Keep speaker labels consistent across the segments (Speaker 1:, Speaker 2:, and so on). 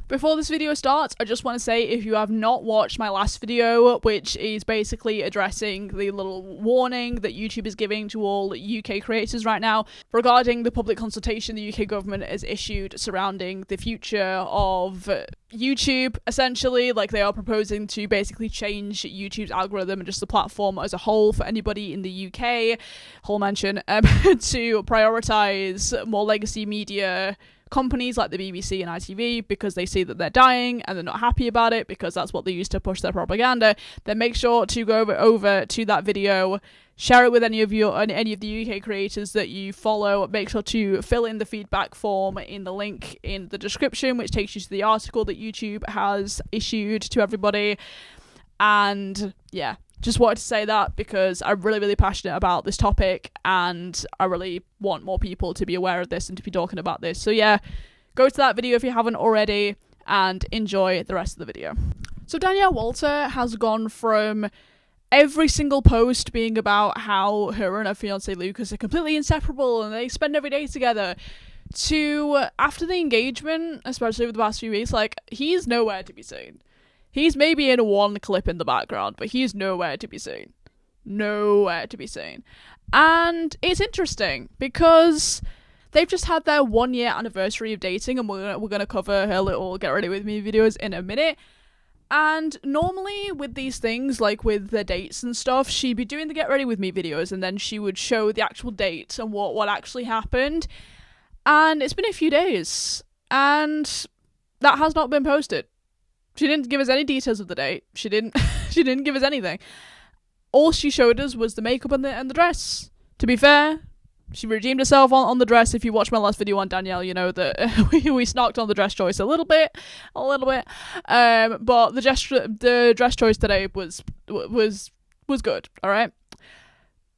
Speaker 1: Before this video starts, I just want to say if you have not watched my last video, which is basically addressing the little warning that YouTube is giving to all UK creators right now regarding the public consultation the UK government has issued surrounding the future of YouTube, essentially, like they are proposing to basically change YouTube's algorithm and just the platform as a whole for anybody in the UK, whole mention, to prioritise more legacy media companies like the BBC and ITV because they see that they're dying and they're not happy about it because that's what they use to push their propaganda. Then make sure to go over to that video, share it with any of the UK creators that you follow. Make sure to fill in the feedback form in the link in the description, which takes you to the article that YouTube has issued to everybody. And yeah, just wanted to say that because I'm really, really passionate about this topic and I really want more people to be aware of this and to be talking about this. So yeah, go to that video if you haven't already and enjoy the rest of the video. So Danielle Walter has gone from every single post being about how her and her fiance Lucas are completely inseparable and they spend every day together to, after the engagement, especially over the past few weeks, like, he's nowhere to be seen. He's maybe in one clip in the background, but he's nowhere to be seen. Nowhere to be seen. And it's interesting because they've just had their 1 year anniversary of dating, and we're gonna cover her little get ready with me videos in a minute. And normally with these things, like with the dates and stuff, she'd be doing the get ready with me videos and then she would show the actual date and what actually happened. And it's been a few days and that has not been posted. She didn't give us any details of the date. She didn't give us anything. All she showed us was the makeup and the dress. To be fair, she redeemed herself on the dress. If you watch my last video on Danielle, you know that we snarked on the dress choice a little bit. But the dress choice today was good, all right?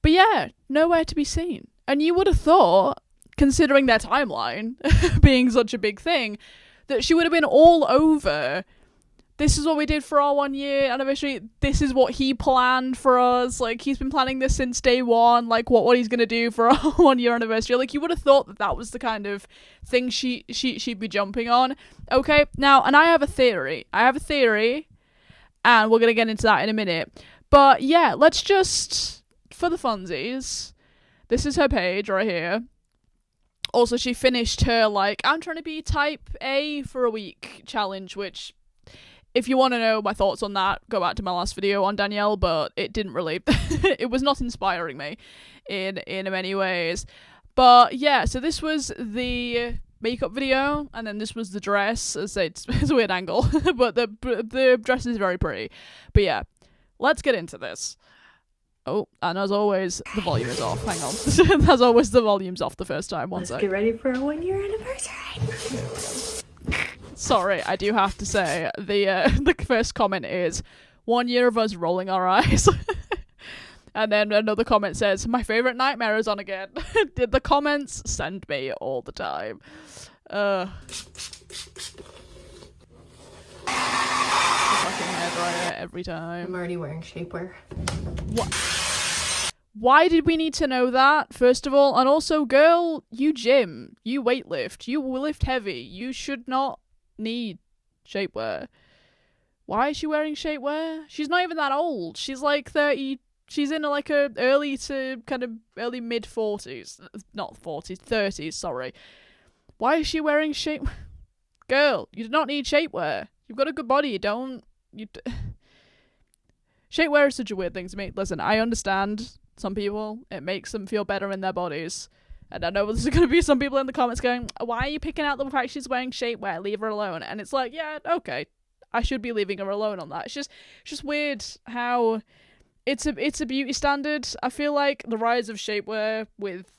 Speaker 1: But yeah, nowhere to be seen. And you would have thought, considering their timeline being such a big thing, that she would have been all over. This is what we did for our 1 year anniversary. This is what he planned for us. Like, he's been planning this since day one. Like, what he's gonna do for our 1 year anniversary. Like, you would have thought that was the kind of thing she'd be jumping on. Okay, now, and I have a theory, and we're gonna get into that in a minute. But yeah, let's just, for the funsies, this is her page right here. Also, she finished her, like, I'm trying to be type A for a week challenge, which, if you want to know my thoughts on that, go back to my last video on Danielle, but it didn't really, it was not inspiring me in many ways. But yeah, so this was the makeup video, and then this was the dress. As I say, it's a weird angle, but the dress is very pretty. But yeah, let's get into this. Oh, and as always, the volume is off. Hang on. As always, the volume's off the first time. Let's
Speaker 2: get ready for our 1 year anniversary.
Speaker 1: There we go. Sorry, I do have to say, the first comment is, 1 year of us rolling our eyes. And then another comment says, my favourite nightmare is on again. Did the comments send me all the time? Fucking hairdryer every time.
Speaker 2: I'm already wearing shapewear.
Speaker 1: What? Why did we need to know that, first of all? And also, girl, you gym, you weightlift, you lift heavy. You should not need shapewear. Why is she wearing shapewear? She's not even that old. She's like 30. She's in like a early to kind of early mid 40s. Not 40s, 30s, sorry. Why is she wearing shape? Girl, you do not need shapewear. You've got a good body. Shapewear is such a weird thing to me. Listen, I understand some people, it makes them feel better in their bodies. And I know there's going to be some people in the comments going, why are you picking out the fact she's wearing shapewear? Leave her alone. And it's like, yeah, okay. I should be leaving her alone on that. It's just weird how it's a beauty standard. I feel like the rise of shapewear with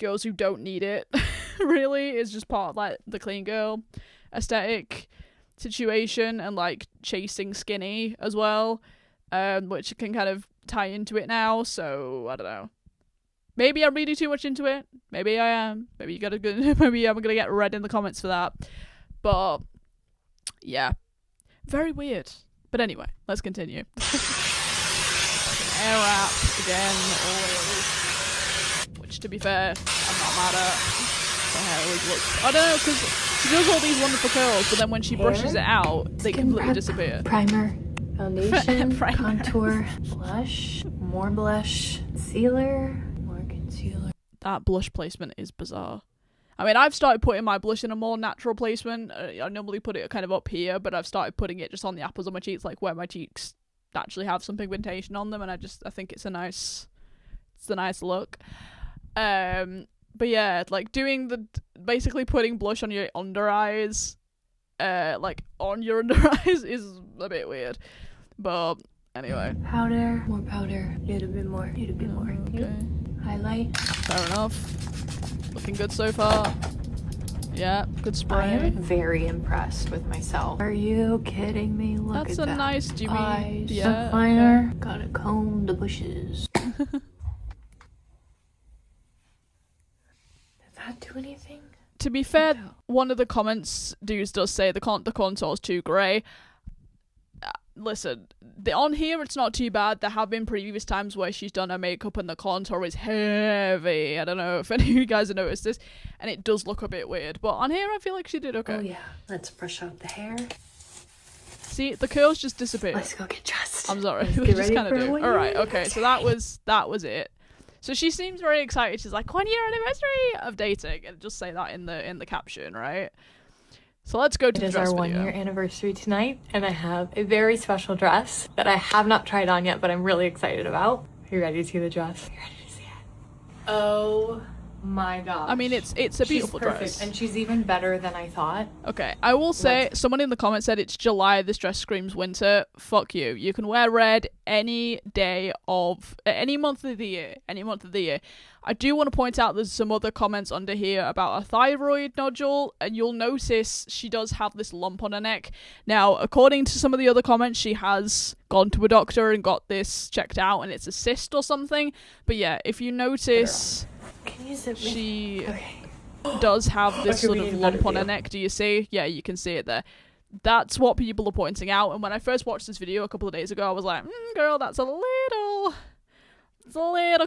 Speaker 1: girls who don't need it really is just part of like the clean girl aesthetic situation and like chasing skinny as well, which can kind of tie into it now. So I don't know. Maybe I'm reading too much into it. Maybe I am. Maybe maybe I'm gonna get red in the comments for that. But yeah, very weird. But anyway, let's continue. Air wrap again, always. Which, to be fair, I'm not mad at. The hair always looks. I don't know, because She does all these wonderful curls, but then when she brushes it out, they completely
Speaker 2: prep,
Speaker 1: disappear.
Speaker 2: Primer, foundation,
Speaker 1: Primer.
Speaker 2: contour, blush, more blush, concealer, more concealer.
Speaker 1: That blush placement is bizarre. I mean, I've started putting my blush in a more natural placement. I normally put it kind of up here, but I've started putting it just on the apples of my cheeks, like where my cheeks actually have some pigmentation on them, and I think it's a nice look. But yeah, like basically putting blush on your under eyes, like on your under eyes is a bit weird. But anyway.
Speaker 2: Powder, more powder, need a bit more.
Speaker 1: Okay.
Speaker 2: Highlight.
Speaker 1: Fair enough. Looking good so far. Yeah, good spray.
Speaker 2: I am very impressed with myself. Are you kidding me? Look
Speaker 1: That's
Speaker 2: at that.
Speaker 1: a nice dewy.
Speaker 2: Eyes.
Speaker 1: Yeah.
Speaker 2: Liner. Gotta comb the bushes. Does that do anything?
Speaker 1: To be fair,
Speaker 2: No.
Speaker 1: one of the comments does say the contour's too grey. Listen, on here it's not too bad. There have been previous times where she's done her makeup and the contour is heavy. I don't know if any of you guys have noticed this, and it does look a bit weird. But on here I feel like she did okay.
Speaker 2: Oh yeah. Let's brush out the hair.
Speaker 1: See, the curls just disappeared.
Speaker 2: Let's go get dressed.
Speaker 1: I'm sorry,
Speaker 2: Let's
Speaker 1: they
Speaker 2: get
Speaker 1: just
Speaker 2: ready
Speaker 1: kind of
Speaker 2: for
Speaker 1: do.
Speaker 2: one
Speaker 1: All
Speaker 2: year
Speaker 1: right, okay. So that was it. So she seems very excited. She's like, 1 year anniversary of dating, and just say that in the caption, right? So let's go to the
Speaker 2: It is
Speaker 1: dress
Speaker 2: our
Speaker 1: video.
Speaker 2: 1 year anniversary tonight, and I have a very special dress that I have not tried on yet, but I'm really excited about. Are you ready to see the dress? Are you ready to see it? Oh my gosh.
Speaker 1: I mean, it's a beautiful
Speaker 2: she's perfect,
Speaker 1: dress.
Speaker 2: and she's even better than I thought.
Speaker 1: Okay, I will say, someone in the comments said it's July, this dress screams winter. Fuck you. You can wear red any month of the year. I do want to point out there's some other comments under here about a thyroid nodule, and you'll notice she does have this lump on her neck. Now, according to some of the other comments, she has gone to a doctor and got this checked out, and it's a cyst or something. But yeah, if you notice,
Speaker 2: Can you zip me?
Speaker 1: she
Speaker 2: Okay.
Speaker 1: does have this
Speaker 2: Okay,
Speaker 1: sort
Speaker 2: we
Speaker 1: of
Speaker 2: need a
Speaker 1: lump
Speaker 2: better
Speaker 1: on her
Speaker 2: view.
Speaker 1: neck. Do you see? Yeah, you can see it there. That's what people are pointing out. And when I first watched this video a couple of days ago, I was like, girl, that's a little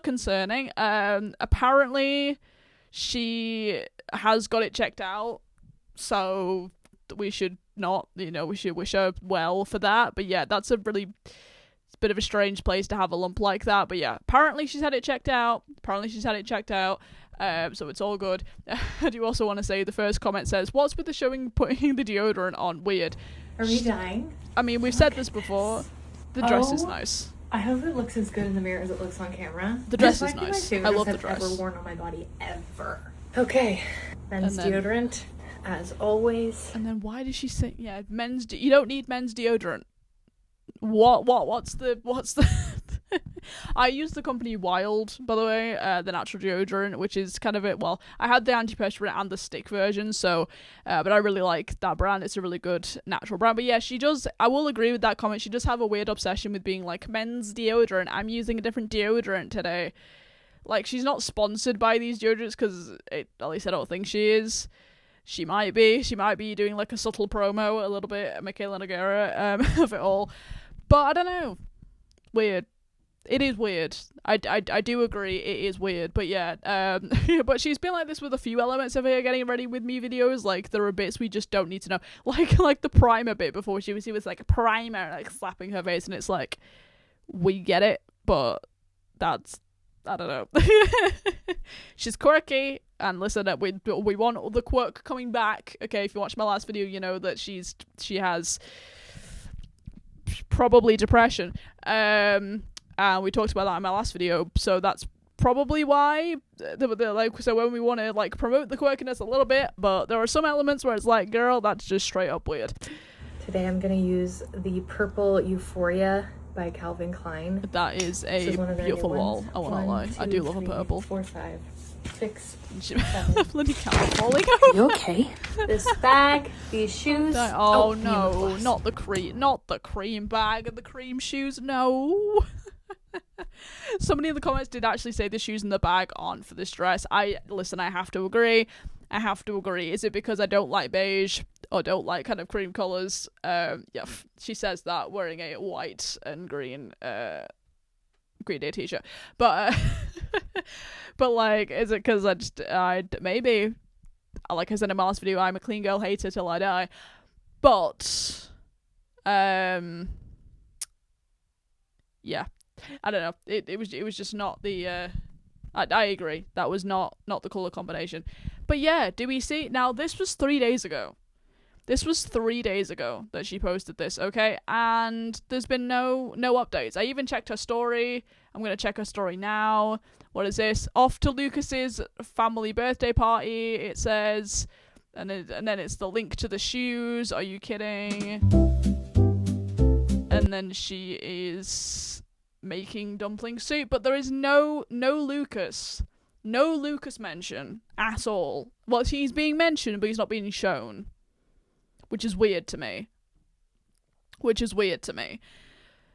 Speaker 1: concerning. Apparently she has got it checked out, so we should not, we should wish her well for that. But yeah, that's it's a bit of a strange place to have a lump like that. But yeah, apparently she's had it checked out. So it's all good. I do also want to say the first comment says, what's with the putting the deodorant on? Weird.
Speaker 2: Are we dying?
Speaker 1: I mean, we've said this before. The dress is nice.
Speaker 2: I hope it looks as good in the mirror as it looks on camera.
Speaker 1: The dress
Speaker 2: This
Speaker 1: is
Speaker 2: might be my
Speaker 1: nice.
Speaker 2: favorite
Speaker 1: I love
Speaker 2: dress
Speaker 1: the dress.
Speaker 2: I've ever worn on my body ever. Okay, men's
Speaker 1: And then-
Speaker 2: deodorant, as always.
Speaker 1: And then why does she say, yeah, you don't need men's deodorant. What's the I use the company Wild, by the way, the natural deodorant, which is kind of it. Well, I had the antiperspirant and the stick version, so but I really like that brand. It's a really good natural brand. But yeah, I will agree with that comment. She does have a weird obsession with being like, men's deodorant, I'm using a different deodorant today. Like, she's not sponsored by these deodorants, because at least I don't think she is. She might be doing like a subtle promo a little bit, Michaela Nogueira, of it all. But I don't know. Weird. It is weird. I do agree it is weird. But yeah, but she's been like this with a few elements of her getting ready with me videos. Like, there are bits we just don't need to know. Like the primer bit before she was like a primer, like slapping her face, and it's like, we get it, but that's, I don't know. She's quirky, and listen, we want the quirk coming back. Okay, if you watch my last video, you know that she has probably depression. And we talked about that in my last video, so that's probably why so when we want to like promote the quirkiness a little bit, but there are some elements where it's like, girl, that's just straight up weird.
Speaker 2: Today I'm gonna use the purple Euphoria by Calvin Klein.
Speaker 1: That is
Speaker 2: This
Speaker 1: a
Speaker 2: is one of their
Speaker 1: beautiful
Speaker 2: new
Speaker 1: wall.
Speaker 2: ones.
Speaker 1: I won't lie. I
Speaker 2: 1,
Speaker 1: do
Speaker 2: 2,
Speaker 1: love a
Speaker 2: 3,
Speaker 1: purple.
Speaker 2: 4, 5, 6,
Speaker 1: She-
Speaker 2: 7.
Speaker 1: Bloody camera falling over.
Speaker 2: You okay? This bag, these shoes.
Speaker 1: Oh
Speaker 2: and
Speaker 1: no,
Speaker 2: the gloss.
Speaker 1: not the cream bag and the cream shoes. No. Somebody in the comments did actually say the shoes and the bag aren't for this dress. I have to agree. Is it because I don't like beige or don't like kind of cream colours? Yeah, she says that wearing a white and green Green Day t-shirt. But but like, is it because maybe like I said in my last video, I'm a clean girl hater till I die. But, yeah, I don't know. It was just not the, I agree. That was not the colour combination. But yeah, do we see? Now, this was 3 days ago. This was 3 days ago that she posted this, okay? And there's been no updates. I even checked her story. I'm going to check her story now. What is this? Off to Lucas's family birthday party, it says. And then it's the link to the shoes. Are you kidding? And then she is making dumpling soup. But there is no Lucas. No Lucas mention at all. Well, he's being mentioned, but he's not being shown. Which is weird to me.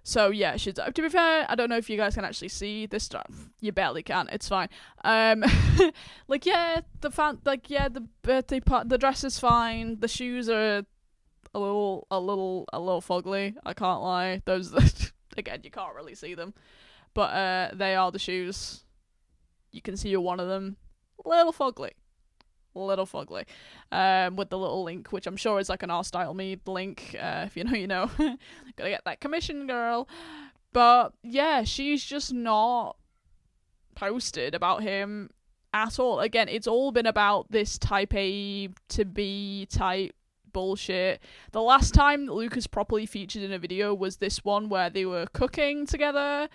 Speaker 1: So yeah, to be fair, I don't know if you guys can actually see this stuff. You barely can. It's fine. Like yeah, the birthday part, the dress is fine. The shoes are a little fugly. I can't lie. Those again, you can't really see them, but they are the shoes. You can see one of them. Little fugly. With the little link, which I'm sure is like an R Style Me link. If you know, you know. Gotta get that commission, girl. But yeah, she's just not posted about him at all. Again, it's all been about this type A to B type bullshit. The last time Lucas properly featured in a video was this one where they were cooking together.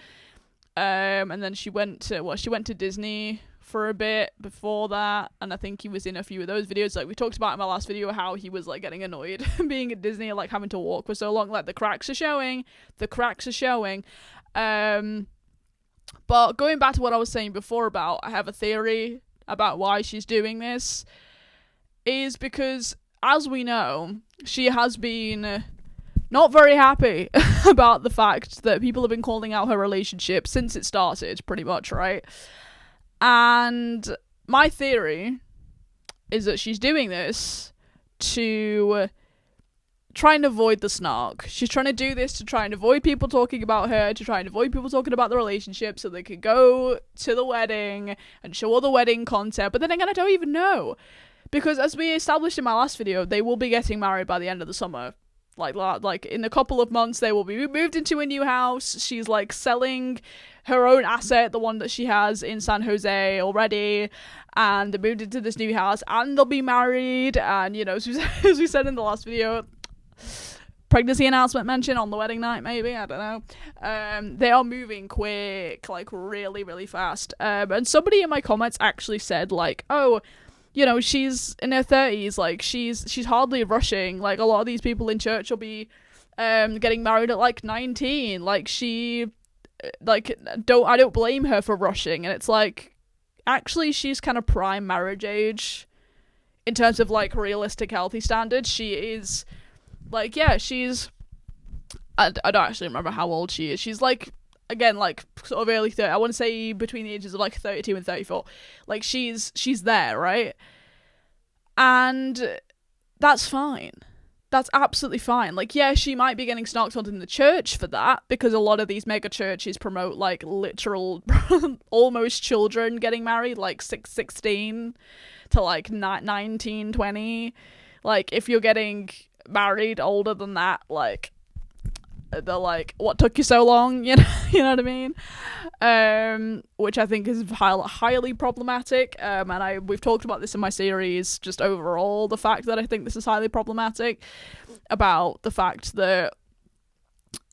Speaker 1: And then she went to Disney for a bit before that, and I think he was in a few of those videos. Like we talked about in my last video, how he was like getting annoyed being at Disney and like having to walk for so long. Like the cracks are showing. But going back to what I was saying before about, I have a theory about why she's doing this, is because, as we know, she has been not very happy about the fact that people have been calling out her relationship since it started, pretty much, right? And my theory is that she's doing this to try and avoid the snark. She's trying to do this to try and avoid people talking about her, to try and avoid people talking about the relationship so they could go to the wedding and show all the wedding content. But then again, I don't even know. Because as we established in my last video, they will be getting married by the end of the summer. Like in a couple of months, they will be moved into a new house. She's like selling her own asset, the one that she has in San Jose already, and they moved into this new house, and they'll be married. And you know, as we said in the last video, pregnancy announcement mention on the wedding night, maybe, I don't know. They are moving quick, like really, really fast. And somebody in my comments actually said like, oh, you know, she's in her 30s, like she's hardly rushing. Like a lot of these people in church will be getting married at like 19. Like I don't blame her for rushing. And it's like, actually she's kind of prime marriage age in terms of like realistic healthy standards. She is like, yeah, I don't actually remember how old she is. She's like, again, like sort of early 30s. I want to say between the ages of like 32 and 34. Like she's there, right? And that's fine. That's absolutely fine. Like, yeah, she might be getting snarked on in the church for that, because a lot of these mega churches promote like literal almost children getting married, like 16 to like 19, 20. Like if you're getting married older than that, like they're like, what took you so long? You know what I mean? Which I think is highly problematic. And we've talked about this in my series, just overall, the fact that I think this is highly problematic, about the fact that,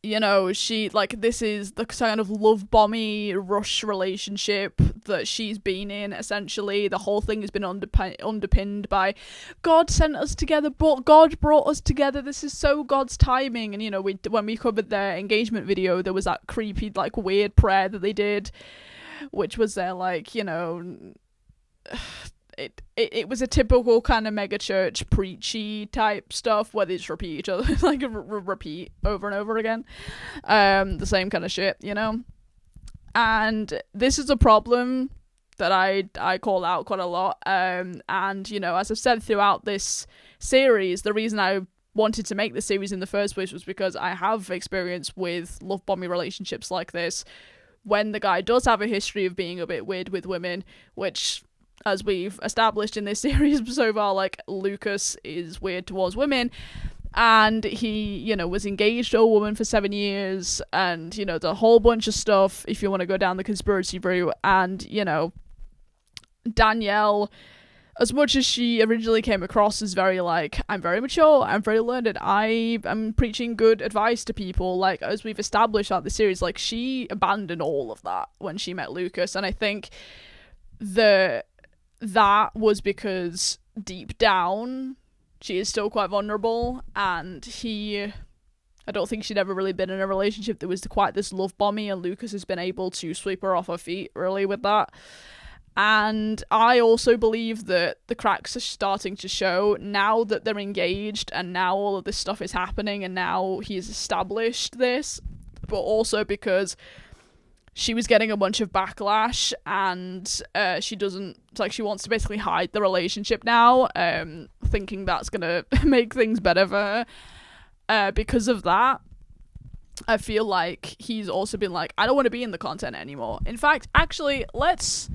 Speaker 1: you know, she, like, this is the kind of love bomby rush relationship that she's been in, essentially. The whole thing has been underpinned by God sent us together, but God brought us together. This is so God's timing. And, you know, when we covered their engagement video, there was that creepy, like, weird prayer that they did, which was their, like, you know, it was a typical kind of mega church preachy type stuff where they just repeat each other, like repeat over and over again, the same kind of shit, you know. And this is a problem that I call out quite a lot, and you know, as I've said throughout this series, the reason I wanted to make this series in the first place was because I have experience with love bombing relationships like this, when the guy does have a history of being a bit weird with women, which as we've established in this series so far, like, Lucas is weird towards women, and he, you know, was engaged to a woman for 7 years, and, you know, the whole bunch of stuff, if you want to go down the conspiracy route. And, you know, Danielle, as much as she originally came across as very, like, I'm very mature, I'm very learned, I'm preaching good advice to people, like, as we've established out the series, like, she abandoned all of that when she met Lucas. And I think that was because deep down she is still quite vulnerable, and I don't think she'd ever really been in a relationship that was quite this love bombing, and Lucas has been able to sweep her off her feet really with that. And I also believe that the cracks are starting to show now that they're engaged, and now all of this stuff is happening, and now he's established this, but also because she was getting a bunch of backlash, and she wants to basically hide the relationship now, thinking that's gonna make things better for her. Because of that, I feel like he's also been like, I don't want to be in the content anymore. In fact, actually, let's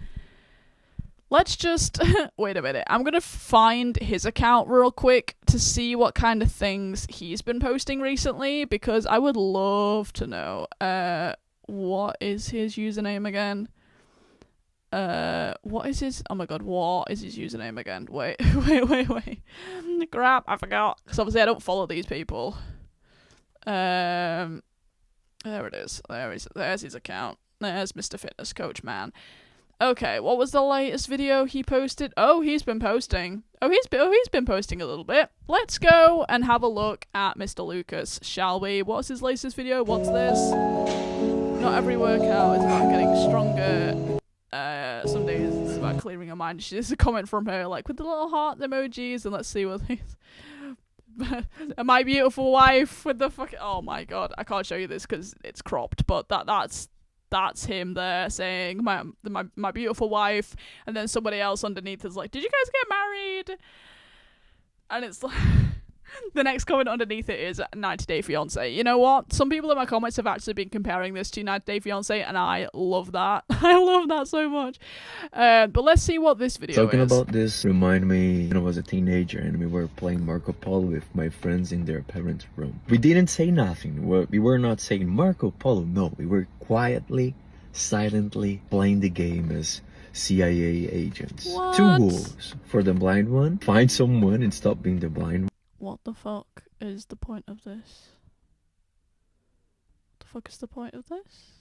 Speaker 1: just wait a minute. I'm gonna find his account real quick to see what kind of things he's been posting recently, because I would love to know. What is his username again? What is his username again? Wait. Crap, I forgot. Because obviously I don't follow these people. There it is. There's his account. There's Mr. Fitness Coach Man. Okay, what was the latest video he posted? Oh, he's been posting. He's been posting a little bit. Let's go and have a look at Mr. Lucas, shall we? What's his latest video? What's this? Not every workout is about getting stronger. Some days it's about clearing your mind. There's a comment from her, like, with the little heart emojis, and let's see what these. My beautiful wife with the fucking. Oh my god, I can't show you this because it's cropped, but that's him there saying my beautiful wife, and then somebody else underneath is like, did you guys get married? And it's like. The next comment underneath it is 90 Day Fiancé. You know what? Some people in my comments have actually been comparing this to 90 Day Fiancé, and I love that. I love that so much. But let's see what this video
Speaker 3: Talking
Speaker 1: is.
Speaker 3: about this remind me when I was a teenager and we were playing Marco Polo with my friends in their parents' room. We didn't say nothing. We were not saying Marco Polo. No, we were quietly, silently playing the game as CIA agents.
Speaker 1: What?
Speaker 3: 2 rules. For the blind one, find someone and stop being the blind one.
Speaker 1: What the fuck is the point of this? What the fuck is the point of this?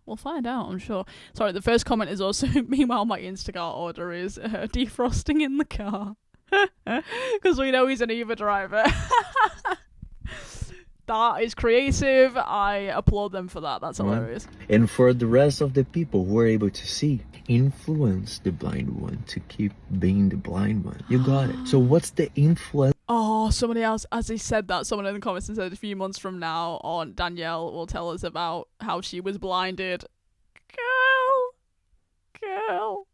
Speaker 1: We'll find out, I'm sure. Sorry, the first comment is also, meanwhile my Instacart order is defrosting in the car. Because we know he's an Uber driver. That is creative. I applaud them for that. That's hilarious.
Speaker 3: And for the rest of the people who are able to see, influence the blind one to keep being the blind one. You got it. So what's the influence?
Speaker 1: Oh, somebody else, as he said that, someone in the comments said a few months from now on, Danielle will tell us about how she was blinded. Girl.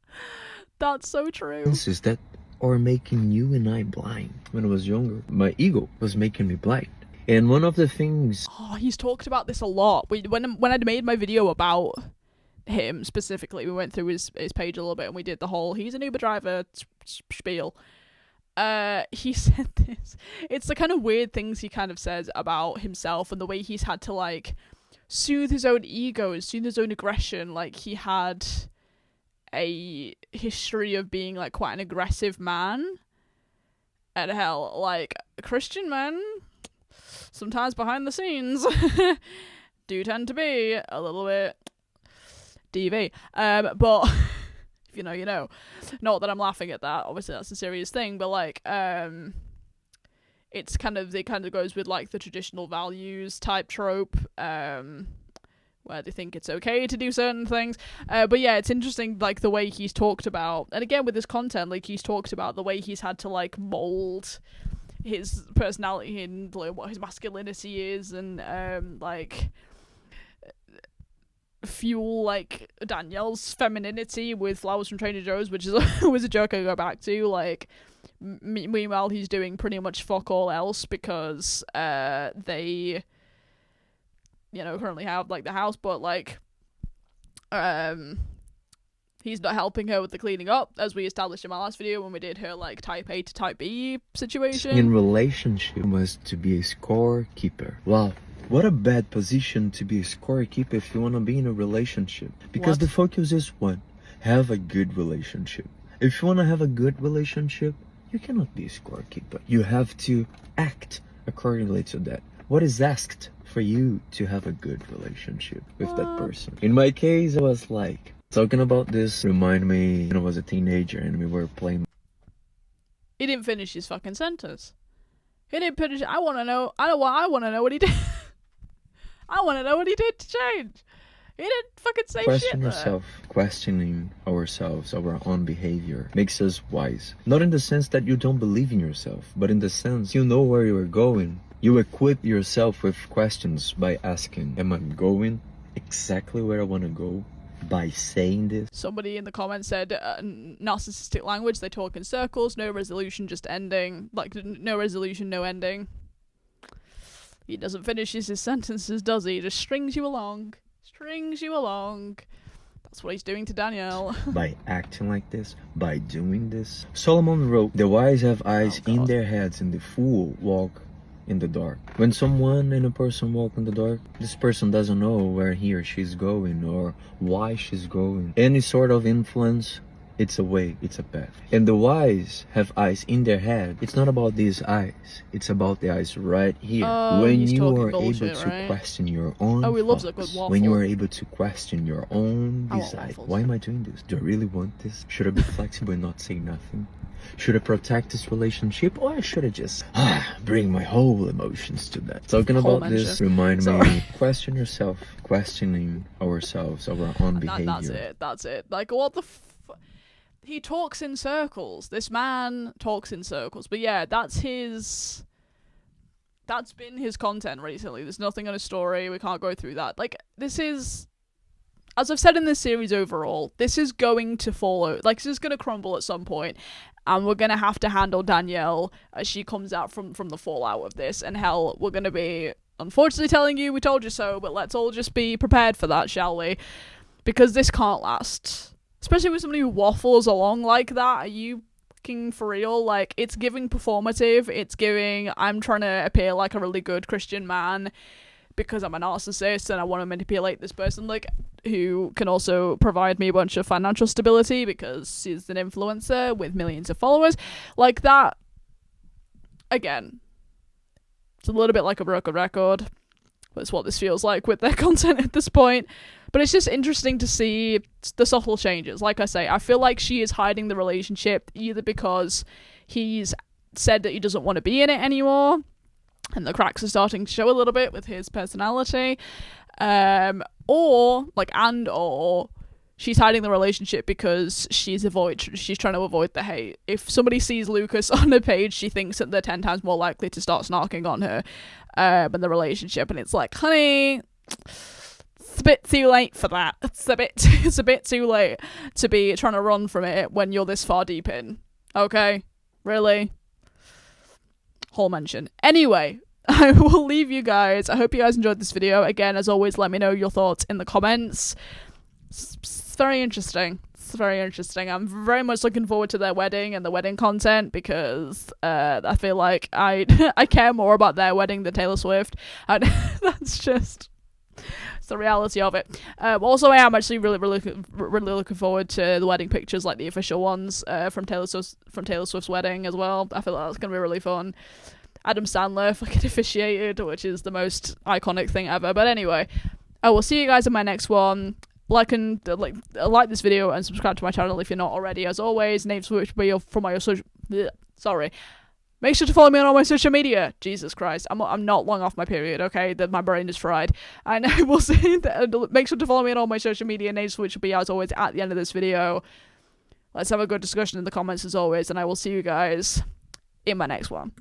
Speaker 1: That's so true.
Speaker 3: Is that are making you and I blind. When I was younger, my ego was making me blind. And one of the things...
Speaker 1: Oh, he's talked about this a lot. When I'd made my video about him specifically, we went through his page a little bit and we did the whole, he's an Uber driver spiel. He said this. It's the kind of weird things he kind of says about himself and the way he's had to, like, soothe his own ego and soothe his own aggression. Like, he had a history of being, like, quite an aggressive man. And hell, like, a Christian man... sometimes behind the scenes do tend to be a little bit DV. But if you know, you know. Not that I'm laughing at that. Obviously, that's a serious thing. But like, it kind of goes with like the traditional values type trope, where they think it's okay to do certain things. But yeah, it's interesting, like the way he's talked about, and again with this content, like he's talked about the way he's had to like mold his personality and like, what his masculinity is, and like fuel like Danielle's femininity with flowers from Trader Joe's, which is always a joke I go back to. Like meanwhile he's doing pretty much fuck all else because they, you know, currently have like the house, but like He's not helping her with the cleaning up, as we established in my last video when we did her like type A to type B situation.
Speaker 3: In relationship was to be a scorekeeper. Wow. What a bad position to be a scorekeeper if you want to be in a relationship. Because the focus is one, have a good relationship. If you want to have a good relationship, you cannot be a scorekeeper. You have to act accordingly to that. What is asked for you to have a good relationship with that person? In my case, I was like, talking about this remind me when I was a teenager and we were playing.
Speaker 1: He didn't finish his fucking sentence. He didn't finish. I want to know. I want to know what he did. I want to know what he did to change. He didn't fucking say
Speaker 3: Question
Speaker 1: shit
Speaker 3: yourself. Questioning ourselves, our own behavior, makes us wise. Not in the sense that you don't believe in yourself, but in the sense you know where you are going. You equip yourself with questions by asking, am I going exactly where I want to go? By saying this.
Speaker 1: Somebody in the comments said narcissistic language, they talk in circles, no resolution, just ending. Like, no resolution, no ending. He doesn't finish his sentences, does he? He just strings you along. Strings you along. That's what he's doing to Danielle.
Speaker 3: By acting like this, by doing this. Solomon wrote, the wise have eyes in their heads and the fool walk in the dark. When someone and a person walk in the dark, this person doesn't know where he or she's going or why she's going. Any sort of influence, it's a way, it's a path. And the wise have eyes in their head. It's not about these eyes. It's about the eyes right here. When you are able to question your own thoughts, when you are able to question your own desire. Why am I doing this? Do I really want this? Should I be flexible and not say nothing? Should I protect this relationship, or should I just bring my whole emotions to that? Talking about this remind me, question yourself, questioning ourselves, our own behavior.
Speaker 1: That's it. Like, what the he talks in circles. This man talks in circles. But yeah, that's been his content recently. There's nothing on his story. We can't go through that. Like, this is, as I've said in this series overall, this is going to follow. Like, this is going to crumble at some point. And we're going to have to handle Danielle as she comes out from the fallout of this. And hell, we're going to be, unfortunately, telling you we told you so. But let's all just be prepared for that, shall we? Because this can't last. Especially with somebody who waffles along like that. Are you fucking for real? Like, it's giving performative. It's giving, I'm trying to appear like a really good Christian man because I'm a narcissist and I want to manipulate this person, like, who can also provide me a bunch of financial stability because he's an influencer with millions of followers. Like, that, again, it's a little bit like a broken record. That's what this feels like with their content at this point. But it's just interesting to see the subtle changes. Like I say, I feel like she is hiding the relationship either because he's said that he doesn't want to be in it anymore, and the cracks are starting to show a little bit with his personality, or she's hiding the relationship because she's trying to avoid the hate. If somebody sees Lucas on her page, she thinks that they're 10 times more likely to start snarking on her in the relationship, and it's like, honey, it's a bit too late for that. It's a bit too late to be trying to run from it when you're this far deep in. Okay? Really? Whole mention. Anyway, I will leave you guys. I hope you guys enjoyed this video. Again, as always, let me know your thoughts in the comments. It's very interesting. It's very interesting. I'm very much looking forward to their wedding and the wedding content because I feel like I care more about their wedding than Taylor Swift. And that's just... it's the reality of it. Also, I am actually really looking forward to the wedding pictures, like the official ones from Taylor Swift's wedding as well. I feel like that's gonna be really fun. Adam Sandler fucking officiated, which is the most iconic thing ever. But anyway, I will see you guys in my next one. Like this video and subscribe to my channel if you're not already. As always, names which be from my social. Sorry. Make sure to follow me on all my social media. Jesus Christ, I'm not long off my period, okay? That my brain is fried. And I will see. Make sure to follow me on all my social media names, which will be as always at the end of this video. Let's have a good discussion in the comments as always, and I will see you guys in my next one.